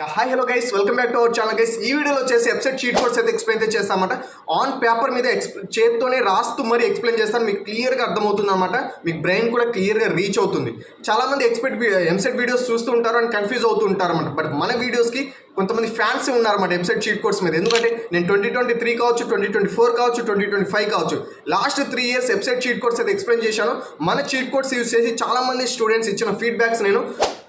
Hi hello guys, welcome back to our channel guys. ఈ వీడియోలో వచ్చేసి వెబ్సైట్ చీట్ కోడ్స్ అయితే ఎక్స్ప్లెయిన్ అయితే చేస్తామన్నమాట. ఆన్ పేపర్ మీద చేత్తోనే రాస్తూ మరీ ఎక్స్ప్లెయిన్ చేస్తాను. మీకు క్లియర్గా అర్థమవుతుంది అనమాట. మీకు బ్రెయిన్ కూడా క్లియర్గా రీచ్ అవుతుంది. చాలామంది ఎంసెట్ వీడియోస్ చూస్తూ ఉంటారు అండ్ కన్ఫ్యూజ్ అవుతూ ఉంటారు అనమాట. బట్ మన వీడియోస్కి కొంతమంది ఫ్యాన్స్ ఉన్నారన్నమాట వెబ్సైట్ చీట్ కోడ్స్ మీద. ఎందుకంటే నేను 2023 కావచ్చు, 2024 కావచ్చు, 2025 కావచ్చు, last 3 years website cheat codes అయితే ఎక్స్ప్లెయిన్ చేశాను. మన చీట్ కోడ్స్ యూజ్ చేసి చాలామంది స్టూడెంట్స్ ఇచ్చిన ఫీడ్బ్యాక్స్ నేను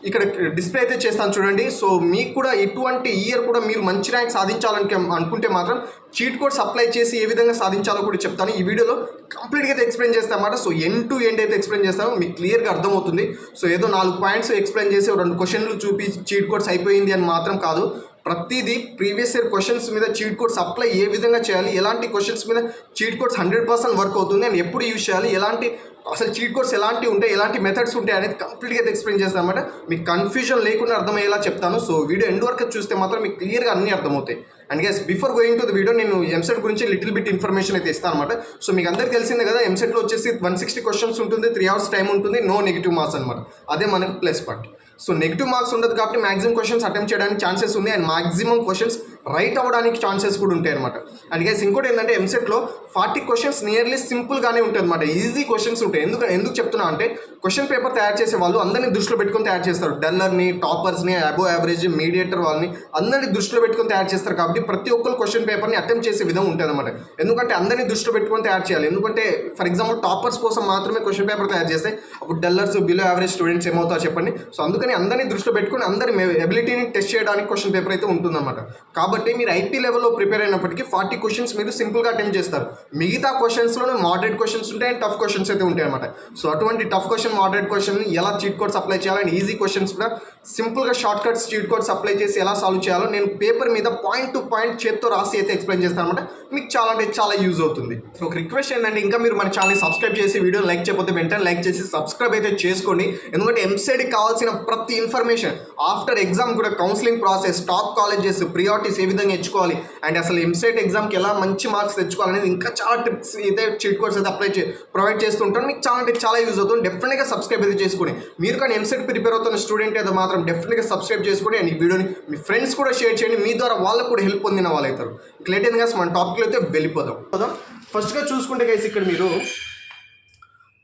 ఇక్కడ డిస్ప్లే అయితే చేస్తాను చూడండి. సో మీకు కూడా ఎటువంటి ఇయర్ కూడా మీరు మంచి ర్యాంక్ సాధించాలని అనుకుంటే మాత్రం చీట్ కోడ్స్ అప్లై చేసి ఏ విధంగా సాధించాలో కూడా చెప్తాను. ఈ వీడియోలో కంప్లీట్గా అయితే ఎక్స్ప్లెయిన్ చేస్తాను అన్నమాట. సో ఎండ్ టు ఎండ్ అయితే ఎక్స్ప్లెయిన్ చేస్తాను, మీకు క్లియర్గా అర్థమవుతుంది. సో ఏదో 4 పాయింట్స్ ఎక్స్ప్లెయిన్ చేసి 2 క్వశ్చన్లు చూపి చీట్ కోడ్స్ అయిపోయింది అని మాత్రం కాదు. ప్రతిదీ ప్రీవియస్ ఇయర్ క్వశ్చన్స్ మీద చీట్ కోడ్స్ అప్లై ఏ విధంగా చేయాలి, ఎలాంటి క్వశ్చన్స్ మీద చీట్ కోడ్స్ 100% వర్క్ అవుతుంది అని ఎప్పుడు యూజ్ చేయాలి, ఎలాంటి అసలు చీట్ కోడ్స్ ఎలాంటివి ఉంటాయి, ఎలాంటి మెథడ్స్ ఉంటాయి అనేది కంప్లీట్గా అయితే ఎక్స్ప్లెయిన్ చేస్తాను అనమాట. మీకు కన్ఫ్యూజన్ లేకుండా అర్థమయ్యేలా చెప్తాను. సో వీడియో ఎండ్ వరకు చూస్తే మాత్రం మీకు క్లియర్గా అన్నీ అర్థమవుతాయి. And guys, before going to the video నేను ఎంసెట్ గురించి లిటిల్ బిట్ ఇన్ఫర్మేషన్ అయితే ఇస్తాను అనమాట. సో మీకు అందరికీ తెలిసిందే కదా, ఎంసెట్లో వచ్చేసి 160 క్వశ్చన్స్ ఉంటుంది, 3 hours టైం ఉంటుంది, నో నెగిటివ్ మార్క్స్ అనమాట. అదే మనకి plus point. So negative marks ఉండదు కాబట్టి మ్యాక్సిమం క్వశ్చన్స్ అటెంప్ట్ చేయడానికి ఛాన్సెస్ ఉంది అండ్ మ్యాక్సిమం క్వశ్చన్స్ రైట్ అవ్వడానికి ఛాన్సెస్ కూడా ఉంటాయి అనమాట. అండ్ గైస్, ఇంకోటి ఏంటంటే ఎంసెట్లో 40 క్వశ్చన్స్ నియర్లీ సింపుల్గానే ఉంటుంది అనమాట. ఈజీ క్వశ్చన్స్ ఉంటాయి. ఎందుకు చెప్తున్నా అంటే క్వశ్చన్ పేపర్ తయారు చేసే వాళ్ళు అందరినీ దృష్టిలో పెట్టుకొని తయారు చేస్తారు. డల్లర్ని, టాపర్స్ని, అబోవ్ యావరేజ్, మీడియేటర్ వాళ్ళని అందరినీ దృష్టిలో పెట్టుకొని తయారు చేస్తారు. కాబట్టి ప్రతి ఒక్కరు క్వశ్చన్ పేపర్ని అటెంప్ట్ చేసే విధంగా ఉంటుంది అనమాట. ఎందుకంటే అందరినీ దృష్టిలో పెట్టుకొని తయారు చేయాలి. ఎందుకంటే ఫర్ ఎగ్జాంపుల్ టాపర్స్ కోసం మాత్రమే క్వశ్చన్ పేపర్ తయారు చేస్తే అప్పుడు డల్లర్స్, బిలో యావరేజ్ స్టూడెంట్స్ ఏమవుతారో చెప్పండి. సో అందుకని అందరినీ దృష్టిలో పెట్టుకొని అందరి ఎబిలిటీని టెస్ట్ చేయడానికి క్వశ్చన్ పేపర్ అయితే ఉంటుందన్నమాట. కాబట్టి మీరు ఐపీ లెవెల్లో ప్రిపేర్ అయినప్పటికీ 40 క్వశ్చన్స్ మీరు సింపుల్గా అటెంప్ట్ చేస్తారు. మిగతా క్వశ్చన్స్లోనే మోడరేట్ క్వశ్చన్స్ ఉంటాయి అండ్ టఫ్ క్వశ్చన్స్ అయితే ఉంటాయి అనమాట. సో అటువంటి టఫ్ క్వశ్చన్, మోడరేట్ క్వశ్చన్ ఎలా చీట్ కోడ్స్ అప్లై చేయాలని, ఈజీ క్వశ్చన్స్ కూడా సింపుల్గా short cuts cheat codes apply చేసి ఎలా సాల్వ్ చేయాలో నేను పేపర్ మీద పాయింట్ టు పాయింట్ చేత్తో రాసి అయితే ఎక్స్ప్లెయిన్ చేస్తాను అనమాట. మీకు చాలా అంటే చాలా యూజ్ అవుతుంది. సో ఒక రిక్వెస్ట్ ఏంటంటే, ఇంకా మీరు మన ఛానల్ని సబ్స్క్రైబ్ చేసి వీడియో లైక్ చేయకపోతే వెంటనే లైక్ చేసి సబ్స్క్రైబ్ అయితే చేసుకోండి. ఎందుకంటే ఎంసెట్కి కావాల్సిన ప్రతి ఇన్ఫర్మేషన్ ఆఫ్టర్ ఎగ్జామ్ కూడా counselling process, top colleges, priorities ఏ విధంగా ఎంచుకోవాలి అండ్ అసలు ఎంసెట్ ఎగ్జామ్కి ఎలా మంచి మార్క్స్ తెచ్చుకోవాలనేది ఇంకా చాలా టిప్స్ అయితే చీట్ కోడ్స్ అయితే ప్రొవైడ్ చేస్తుంటాను. మీకు చాలా అంటే చాలా యూజ్ అవుతుంది. డెఫినెట్గా సబ్స్క్రైబ్ అయితే చేసుకోండి. మీరు కానీ ఎంసెట్ ప్రిపేర్ అవుతున్న స్టూడెంట్ అయితే మాత్రం డెఫినెట్గా సబ్స్క్రైబ్ చేసుకోండి అండ్ ఈ వీడియోని మీ ఫ్రెండ్స్ కూడా షేర్ చేయండి. మీ ద్వారా వాళ్ళకు కూడా హెల్ప్ పొందిన వాళ్ళు అవుతారు. లేట్ అయింది కదా, మన టాపిక్లో అయితే వెళ్ళిపోదాం. ఫస్ట్గా చూసుకుంటే గైస్, ఇక్కడ మీరు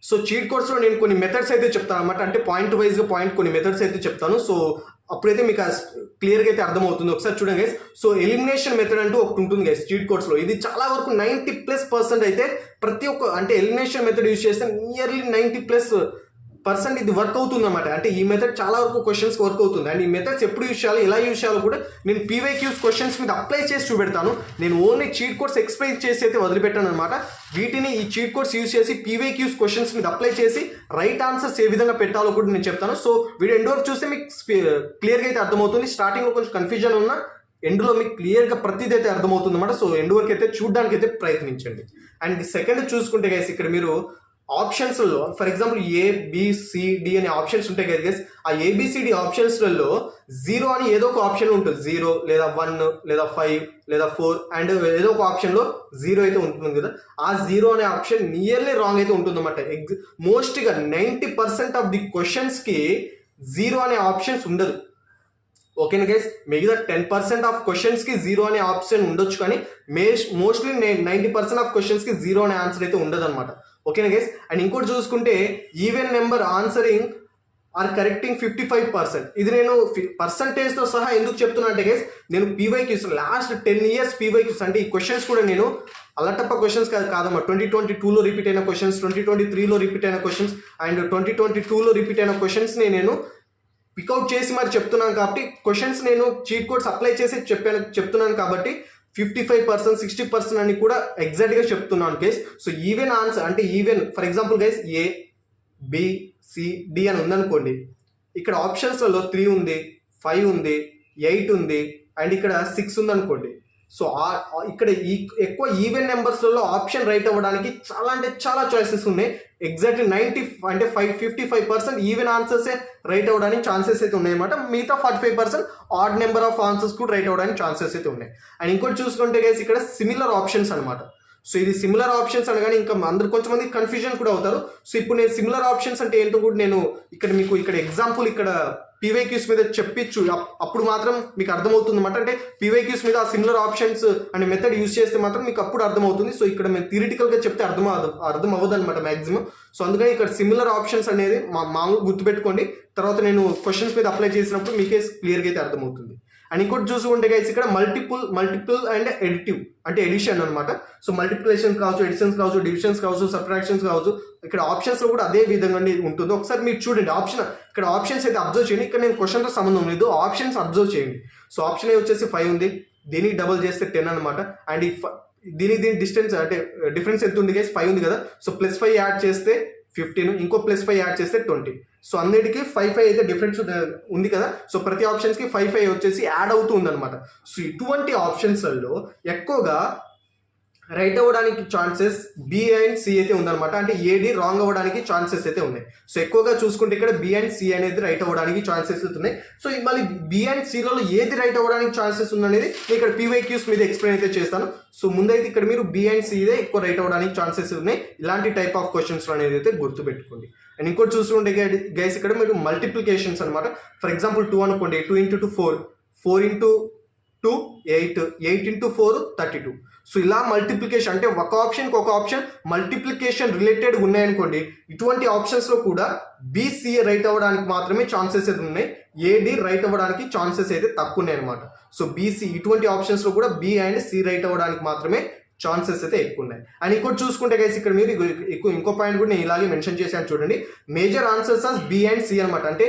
సో చీట్ కోడ్స్లో నేను కొన్ని మెథడ్స్ అయితే చెప్తాను అనమాట. అంటే పాయింట్ వైజ్గా కొన్ని మెథడ్స్ అయితే చెప్తాను. సో అప్పుడైతే మీకు క్లియర్గా అయితే అర్థమవుతుంది. ఒకసారి చూడండి గైస్. సో ఎలిమినేషన్ మెథడ్ అంటూ ఒకటి ఉంటుంది గైస్ చీట్ కోడ్స్లో. ఇది చాలా వరకు 90+% అయితే ప్రతి ఒక్క అంటే ఎలిమినేషన్ మెథడ్ యూజ్ చేస్తే నియర్లీ 90+% ఇది వర్క్ అవుతుంది అనమాట. అంటే ఈ మెథడ్ చాలా వరకు క్వశ్చన్స్ వర్క్ అవుతుంది. అండ్ ఈ మెథడ్స్ ఎప్పుడు యూజ్ చేయాలి, ఎలా యూజ్ చేయాలో కూడా నేను పీవైక్యూస్ క్వశ్చన్స్ మీద అప్లై చేసి చూపెడతాను. నేను ఓన్లీ చీట్ కోడ్స్ ఎక్స్ప్లెయిన్ చేసి అయితే వదిలిపెట్టాను అనమాట. వీటిని ఈ చీట్ కోడ్స్ యూజ్ చేసి పీవైక్యూస్ క్వశ్చన్స్ మీద అప్లై చేసి రైట్ ఆన్సర్స్ ఏ విధంగా పెట్టాలో కూడా నేను చెప్తాను. సో వీడియో ఎండ్ వరకు చూస్తే మీకు క్లియర్గా అయితే అర్థమవుతుంది. స్టార్టింగ్లో కొంచెం కన్ఫ్యూజన్ ఉన్నా ఎండ్లో మీకు క్లియర్గా ప్రతిదీ అయితే అర్థమవుతుంది అనమాట. సో ఎండ్ వరకు అయితే చూడడానికి అయితే ప్రయత్నించండి. అండ్ సెకండ్ చూసుకుంటే గైస్, ఇక్కడ మీరు ఆప్షన్స్లో ఫర్ ఎగ్జాంపుల్ ABCD అనే ఆప్షన్స్ ఉంటాయి కదా గైస్. ఆ ABCD ఆప్షన్స్లలో 0 అని ఏదో ఒక ఆప్షన్ ఉంటుంది. 0 లేదా 1 లేదా 5 లేదా 4 అండ్ ఏదో ఒక ఆప్షన్లో 0 అయితే ఉంటుంది కదా. ఆ 0 అనే ఆప్షన్ నియర్లీ రాంగ్ అయితే ఉంటుంది అన్నమాట. మోస్ట్గా 90% ఆఫ్ ది క్వశ్చన్స్కి 0 అనే ఆప్షన్స్ ఉండదు. ఓకేనా గైస్, మిగతా 10% ఆఫ్ క్వశ్చన్స్కి 0 అనే ఆప్షన్ ఉండొచ్చు, కానీ మోస్ట్లీ 90% ఆఫ్ క్వశ్చన్స్కి 0 అనే ఆన్సర్ అయితే ఉండదు అనమాట. ఓకేనా గైస్. అండ్ ఇంకోటి చూసుకుంటే even number answering or correcting 55%. ఇది నేను పర్సంటేజ్తో సహా ఎందుకు చెప్తున్నా అంటే గైస్, నేను పీవైక్యూస్ లాస్ట్ 10 years పీవైక్యూస్ అంటే ఈ క్వశ్చన్స్ కూడా నేను అల్లటప్ప క్వశ్చన్స్ కాదమ్మా. 2022లో రిపీట్ అయిన క్వశ్చన్స్, 2023లో రిపీట్ అయిన క్వశ్చన్స్ అండ్ 2022లో రిపీట్ అయిన క్వశ్చన్స్ని నేను పికౌట్ చేసి మరి చెప్తున్నాను. కాబట్టి క్వశ్చన్స్ నేను చీట్ కోడ్స్ అప్లై చేసి చెప్తున్నాను కాబట్టి 55%, 60% అని కూడా ఎగ్జాక్ట్గా చెప్తున్నాను గైస్. సో ఈవెన్ ఆన్సర్ అంటే even for example guys ABCD అని ఉందనుకోండి. ఇక్కడ ఆప్షన్స్లలో 3 ఉంది, 5 ఉంది, 8 ఉంది అండ్ ఇక్కడ 6 ఉంది అనుకోండి. సో ఇక్కడ ఎక్కువ ఈవెన్ నెంబర్స్లలో ఆప్షన్ రైట్ అవ్వడానికి చాలా అంటే చాలా చాయిసెస్ ఉన్నాయి. ఎగ్జాక్ట్లీ 55% ఈవెన్ ఆన్సర్సే రైట్ అవ్వడానికి ఛాన్సెస్ అయితే ఉన్నాయన్నమాట. మిగతా 45% ఆడ్ నెంబర్ ఆఫ్ ఆన్సర్స్ కూడా రైట్ అవ్వడానికి ఛాన్సెస్ అయితే ఉన్నాయి. అండ్ ఇంకోటి చూసుకుంటే గైస్, ఇక్కడ సిమిలర్ ఆప్షన్స్ అనమాట. సో ఇది సిమిలర్ ఆప్షన్స్ అనగానే ఇంకా అందరు కొంతమంది కన్ఫ్యూజన్ కూడా అవుతారు. సో ఇప్పుడు నేను సిమిలర్ ఆప్షన్స్ అంటే ఏంటో కూడా నేను ఇక్కడ మీకు ఎగ్జాంపుల్ ఇక్కడ పీవైక్యూస్ మీద చెప్పించు, అప్పుడు మాత్రం మీకు అర్థమవుతుంది అనమాట. అంటే పీవైక్యూస్ మీద ఆ సిమిలర్ ఆప్షన్స్ అనే మెథడ్ యూస్ చేస్తే మాత్రం మీకు అప్పుడు అర్థమవుతుంది. సో ఇక్కడ మేము థియరిటికల్గా చెప్తే అర్థం అవ్వదు అనమాట మ్యాక్సిమం. సో అందుకని ఇక్కడ సిమిలర్ ఆప్షన్స్ అనేది మామూలుగా గుర్తుపెట్టుకోండి. తర్వాత నేను క్వశ్చన్స్ మీద అప్లై చేసినప్పుడు మీకే క్లియర్గా అయితే అర్థమవుతుంది. అండ్ ఇంకోటి చూసుకుంటే గైస్ ఇక్కడ మల్టిపుల్ అండ్ ఎడిటివ్ అంటే ఎడిషన్ అనమాట. సో మల్టిప్లికేషన్ కావచ్చు, ఎడిషన్స్ కావచ్చు, డివిజన్స్ కావచ్చు, సబ్ట్రాక్షన్స్ కావచ్చు. ఇక్కడ ఆప్షన్స్లో కూడా అదే విధంగా ఉంటుంది. ఒకసారి మీరు చూడండి ఇక్కడ ఆప్షన్స్ అయితే అబ్జర్వ్ చేయండి. ఇక్కడ నేను క్వశ్చన్తో సంబంధం లేదు, ఆప్షన్స్ అబ్జర్వ్ చేయండి. సో ఆప్షన్ ఏ వచ్చేసి 5 ఉంది, దీనికి డబుల్ చేస్తే 10 అనమాట. అండ్ దీని డిస్టెన్స్ అంటే డిఫరెన్స్ ఎంత ఉంది గైస్, 5 ఉంది కదా. సో +5 యాడ్ చేస్తే 15, ఇంకో +5 యాడ్ చేస్తే 20. సో అన్నిటికీ 5 అయితే డిఫరెన్స్ ఉంది కదా. సో ప్రతి ఆప్షన్స్కి 5 వచ్చేసి యాడ్ అవుతూ ఉందన్నమాట. సో ఇటువంటి ఆప్షన్స్లలో ఎక్కువగా రైట్ అవ్వడానికి ఛాన్సెస్ బి అండ్ సి అయితే ఉందన్నమాట. అంటే ఏడి రాంగ్ అవ్వడానికి ఛాన్సెస్ అయితే ఉన్నాయి. సో ఎక్కువగా చూసుకుంటే ఇక్కడ బి అండ్ సి అనేది రైట్ అవ్వడానికి ఛాన్సెస్ అయితే ఉన్నాయి. సో మళ్ళీ బి అండ్ సిలలో ఏది రైట్ అవ్వడానికి ఛాన్సెస్ ఉందనేది ఇక్కడ పీవైక్యూస్ మీద ఎక్స్ప్లెయిన్ అయితే చేస్తాను. సో ముందైతే ఇక్కడ మీరు బి అండ్ సిదే ఎక్కువ రైట్ అవ్వడానికి ఛాన్సెస్ ఉన్నాయి. ఇలాంటి టైప్ ఆఫ్ క్వశ్చన్స్ అనేది అయితే గుర్తుపెట్టుకోండి. అండ్ ఇంకోటి చూసుకుంటే గైస్ ఇక్కడ మీరు మల్టిప్లికేషన్స్ అనమాట. ఫర్ ఎగ్జాంపుల్ 2 అనుకోండి, 2 × 2 4, 4 × 2 8, 8 × 4 32. సో ఇలా మల్టిప్లికేషన్ అంటే ఒక ఆప్షన్కి ఒక ఆప్షన్ మల్టిప్లికేషన్ రిలేటెడ్ ఉన్నాయనుకోండి, ఇటువంటి ఆప్షన్స్లో కూడా బీసీ రైట్ అవ్వడానికి మాత్రమే ఛాన్సెస్ అయితే ఉన్నాయి, ఏడి రైట్ అవ్వడానికి ఛాన్సెస్ అయితే తక్కువ ఉన్నాయి అనమాట. సో బీసీ ఇటువంటి ఆప్షన్స్లో కూడా బి అండ్ సి రైట్ అవ్వడానికి మాత్రమే ఛాన్సెస్ అయితే ఎక్కువ ఉన్నాయి. అండ్ ఇంకోటి చూసుకుంటే గైస్ ఇక్కడ మీరు ఇంకో పాయింట్ కూడా నేను ఇలాగే మెన్షన్ చేశాను చూడండి. Major answers as B and C అనమాట. అంటే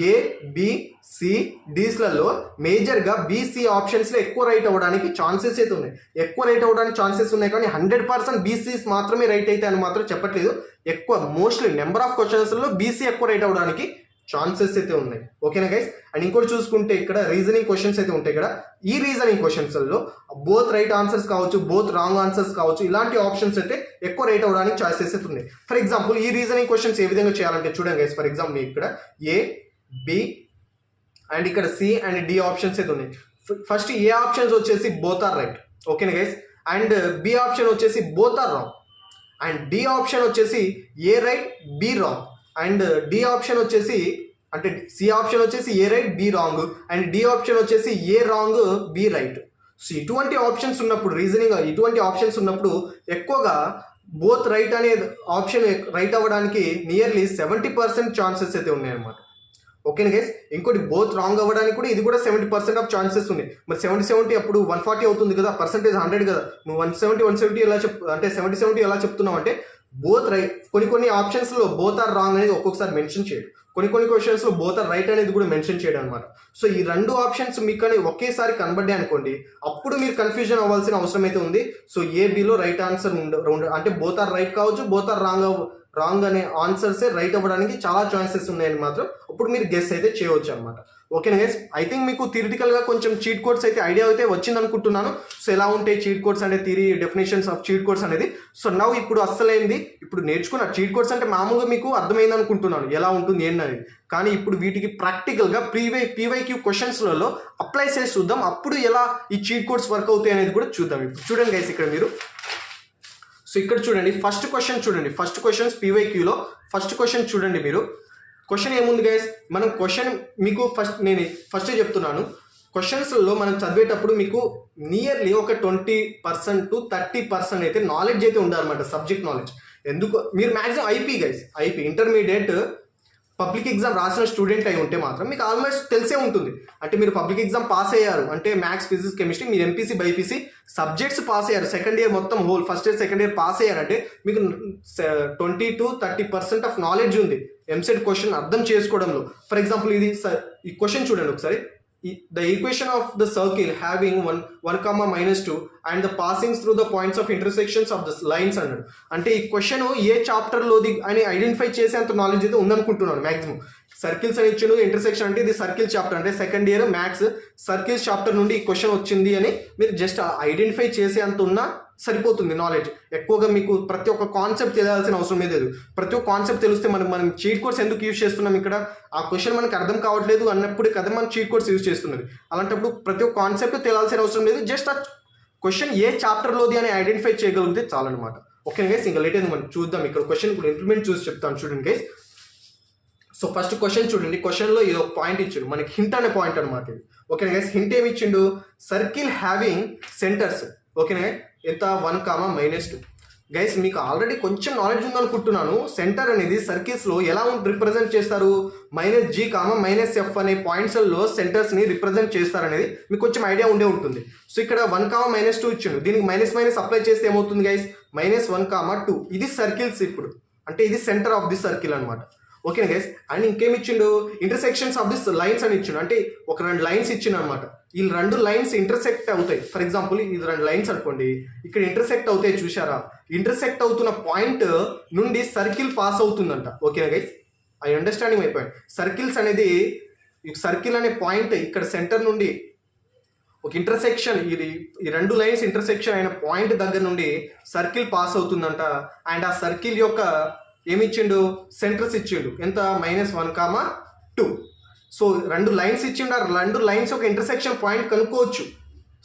ఏ, బి, సి, డీస్లలో మేజర్గా బీసీ ఆప్షన్స్లో ఎక్కువ రైట్ అవ్వడానికి ఛాన్సెస్ అయితే ఉన్నాయి. ఎక్కువ రైట్ అవ్వడానికి ఛాన్సెస్ ఉన్నాయి, కానీ 100% బీసీస్ మాత్రమే రైట్ అయితే అని మాత్రం చెప్పట్లేదు. ఎక్కువ మోస్ట్లీ నెంబర్ ఆఫ్ క్వశ్చన్స్లో బీసీ ఎక్కువ రైట్ అవ్వడానికి ఛాన్సెస్ అయితే ఉన్నాయి. ఓకేనా గైస్. అండ్ ఇంకోటి చూసుకుంటే ఇక్కడ రీజనింగ్ క్వశ్చన్స్ అయితే ఉంటాయి కదా. ఈ రీజనింగ్ క్వశ్చన్స్లో బోత్ రైట్ ఆన్సర్స్ కావచ్చు, బోత్ రాంగ్ ఆన్సర్స్ కావచ్చు, ఇలాంటి ఆప్షన్స్ అయితే ఎక్కువ రైట్ అవ్వడానికి ఛాన్సెస్ అయితే ఉన్నాయి. ఫర్ ఎగ్జాంపుల్ ఈ రీజనింగ్ క్వశ్చన్స్ ఏ విధంగా చేయాలంటే చూడండి గైస్. ఫర్ ఎగ్జాంపుల్ ఇక్కడ ఏ, బి అండ్ ఇక్కడ సి అండ్ డి ఆప్షన్స్ అయితే ఉన్నాయి. ఫస్ట్ ఏ ఆప్షన్స్ వచ్చేసి బోత్ ఆర్ రైట్, ఓకేనా గైస్. అండ్ బి ఆప్షన్ వచ్చేసి both are wrong. And D option వచ్చేసి A right, B wrong. And D option వచ్చేసి అంటే సి ఆప్షన్ వచ్చేసి A right, B wrong. And D option వచ్చేసి A wrong, B right. So ఇటువంటి options ఉన్నప్పుడు reasoning ఇటువంటి options ఉన్నప్పుడు ఎక్కువగా బోత్ రైట్ అనే ఆప్షన్ రైట్ అవ్వడానికి నియర్లీ 70% ఛాన్సెస్ అయితే ఉన్నాయన్నమాట. ఓకేనా గైస్. ఇంకోటి బోత్ రాంగ్ అవ్వడానికి కూడా ఇది కూడా 70% ఆఫ్ ఛాన్సెస్ ఉన్నాయి. మరి 70 అప్పుడు 140 అవుతుంది కదా, పర్సెంటేజ్ 100 కదా. నువ్వు 170 ఎలా అంటే 70 ఎలా చెప్తున్నావు అంటే బోత్ రైట్. కొన్ని ఆప్షన్స్లో బోత్ ఆర్ రాంగ్ అనేది ఒక్కొక్కసారి మెన్షన్ చేయడు, కొన్ని క్వశ్చన్స్లో బోత్ ఆర్ రైట్ అనేది కూడా మెన్షన్ చేయడం అనమాట. సో ఈ రెండు ఆప్షన్స్ మీకు కానీ ఒకేసారి కనబడ్డాయి అనుకోండి, అప్పుడు మీరు కన్ఫ్యూజన్ అవ్వాల్సిన అవసరం అయితే ఉంది. సో ఏబిలో రైట్ ఆన్సర్ అంటే బోత్ ఆర్ రైట్ కావచ్చు, బోత్ ఆర్ రాంగ్ అనే ఆన్సర్సే రైట్ అవ్వడానికి చాలా ఛాన్సెస్ ఉన్నాయని మాత్రం అప్పుడు మీరు గెస్ అయితే చేయవచ్చు అనమాట. ఓకేనా గైస్. ఐ థింక్ మీకు థియరిటికల్గా కొంచెం చీట్ కోడ్స్ అయితే ఐడియా అయితే వచ్చింది అనుకుంటున్నాను. సో ఎలా ఉంటాయి చీట్ కోడ్స్ అంటే theory definitions of cheat codes అనేది. సో నౌ ఇప్పుడు అస్సలైంది ఇప్పుడు నేర్చుకున్న చీట్ కోడ్స్ అంటే మామూలుగా మీకు అర్థమైంది అనుకుంటున్నాను ఎలా ఉంటుంది ఏంటనేది. కానీ ఇప్పుడు వీటికి ప్రాక్టికల్గా పీవైక్యూ క్వశ్చన్స్లలో అప్లై చేసి చూద్దాం. అప్పుడు ఎలా ఈ చీట్ కోడ్స్ వర్క్ అవుతాయి అనేది కూడా చూద్దాం. ఇప్పుడు చూడండి గైస్ ఇక్కడ మీరు. సో ఇక్కడ చూడండి ఫస్ట్ క్వశ్చన్ చూడండి. ఫస్ట్ క్వశ్చన్స్ పీవైక్యూలో ఫస్ట్ క్వశ్చన్ చూడండి మీరు. క్వశ్చన్ ఏముంది గైస్, మనం క్వశ్చన్ మీకు నేను ఫస్ట్ చెప్తున్నాను. క్వశ్చన్స్లో మనం చదివేటప్పుడు మీకు నియర్లీ ఒక 20% to 30% అయితే నాలెడ్జ్ అయితే ఉండాలన్నమాట, సబ్జెక్ట్ నాలెడ్జ్. ఎందుకు మీరు maximum IP intermediate public exam రాసిన స్టూడెంట్ అయి ఉంటే మాత్రం మీకు ఆల్మోస్ట్ తెలిసే ఉంటుంది. అంటే మీరు పబ్లిక్ ఎగ్జామ్ పాస్ అయ్యారు అంటే మ్యాథ్స్, ఫిజిక్స్, కెమిస్ట్రీ మీరు ఎంపీసీ, బైపీసీ సబ్జెక్ట్స్ పాస్ అయ్యారు, సెకండ్ ఇయర్ మొత్తం whole first year second year pass అయ్యారంటే మీకు 20 to 30% ఆఫ్ నాలెడ్జ్ ఉంది ఎంసెట్ క్వశ్చన్ అర్థం చేసుకోవడంలో. ఫర్ ఎగ్జాంపుల్ ఈ క్వశ్చన్ చూడండి ఒకసారి. The equation of the circle having 1, -2 and the passings through the points of intersections of the lines అన్నాడు. అంటే ఈ క్వశ్చన్ ఏ చాప్టర్లోది అని ఐడెంటిఫై చేసేంత నాలెడ్జ్ అయితే ఉందనుకుంటున్నాను మ్యాక్సిమం. సర్కిల్స్ అని ఇచ్చిండు, ఇంటర్సెక్షన్ అంటే ఇది సర్కిల్ చాప్టర్, అంటే second year maths circles chapter నుండి ఈ క్వశ్చన్ వచ్చింది అని మీరు జస్ట్ ఐడెంటిఫై చేసే అంత ఉన్నా సరిపోతుంది నాలెడ్జ్. ఎక్కువగా మీకు ప్రతి ఒక్క కాన్సెప్ట్ తెలియాల్సిన అవసరం లేదు. ప్రతి ఒక్క కాన్సెప్ట్ తెలిస్తే మనం చీట్ కోడ్స్ ఎందుకు యూజ్ చేస్తున్నాం ఇక్కడ, ఆ క్వశ్చన్ మనకు అర్థం కావట్లేదు అన్నప్పుడు కదా మనం చీట్ కోడ్స్ యూజ్ చేస్తున్నది. అలాంటప్పుడు ప్రతి ఒక్క కాన్సెప్ట్ తెలియాల్సిన అవసరం లేదు, జస్ట్ ఆ క్వశ్చన్ ఏ చాప్టర్లోది అని ఐడెంటిఫై చేయగలిగితే చాలన్నమాట. ఓకే గైస్, ఇంకా లేట్ అయింది మనం చూద్దాం. ఇక్కడ క్వశ్చన్ ఇప్పుడు ఇంప్లిమెంట్ చూసి చెప్తాను చూడండి గైస్. సో ఫస్ట్ క్వశ్చన్ చూడండి, క్వశ్చన్లో ఇది ఒక పాయింట్ ఇచ్చిండు మనకి, హింట్ అనే పాయింట్ అనమాట ఇది. ఓకేనా గైస్, హింట్ ఏమి ఇచ్చిండు, సర్కిల్ హ్యావింగ్ సెంటర్స్. ఓకేనా, ఎంత 1, -2. గైస్ మీకు ఆల్రెడీ కొంచెం నాలెడ్జ్ ఉందనుకుంటున్నాను. సెంటర్ అనేది సర్కిల్స్లో ఎలా రిప్రజెంట్ చేస్తారు, -G, -F అనే పాయింట్స్లో సెంటర్స్ని రిప్రజెంట్ చేస్తారనేది మీకు కొంచెం ఐడియా ఉండే ఉంటుంది. సో ఇక్కడ 1, -2 ఇచ్చిండు, దీనికి మైనస్ అప్లై చేస్తే ఏమవుతుంది గైస్, -1, 2. ఇది సర్కిల్స్ ఇప్పుడు, అంటే ఇది సెంటర్ ఆఫ్ ది సర్కిల్ అనమాట. ఓకేనా గైస్, అండ్ ఇంకేమి ఇచ్చిండు, ఇంటర్సెక్షన్స్ ఆఫ్ దిస్ లైన్స్ అని ఇచ్చిండు, అంటే ఒక 2 లైన్స్ ఇచ్చిండు అనమాట. ఈ 2 లైన్స్ ఇంటర్సెక్ట్ అవుతాయి. ఫర్ ఎగ్జాంపుల్ ఇది 2 లైన్స్ అనుకోండి, ఇక్కడ ఇంటర్సెక్ట్ అవుతాయి చూసారా, ఇంటర్సెక్ట్ అవుతున్న పాయింట్ నుండి సర్కిల్ పాస్ అవుతుందంట. ఓకేనా గైస్, ఐ అండర్స్టాండింగ్ అయిపోయింది. సర్కిల్స్ అనేది, సర్కిల్ అనే పాయింట్ ఇక్కడ సెంటర్ నుండి ఒక ఇంటర్సెక్షన్, ఈ 2 లైన్స్ ఇంటర్సెక్షన్ అయిన పాయింట్ దగ్గర నుండి సర్కిల్ పాస్ అవుతుందంట. అండ్ ఆ సర్కిల్ యొక్క ఏమిచ్చిండు, సెంటర్స్ ఇచ్చిండు, ఎంత -1, 2. సో 2 లైన్స్ ఇచ్చిండు, ఆ 2 లైన్స్ ఒక ఇంటర్సెక్షన్ పాయింట్ కనుక్కోవచ్చు.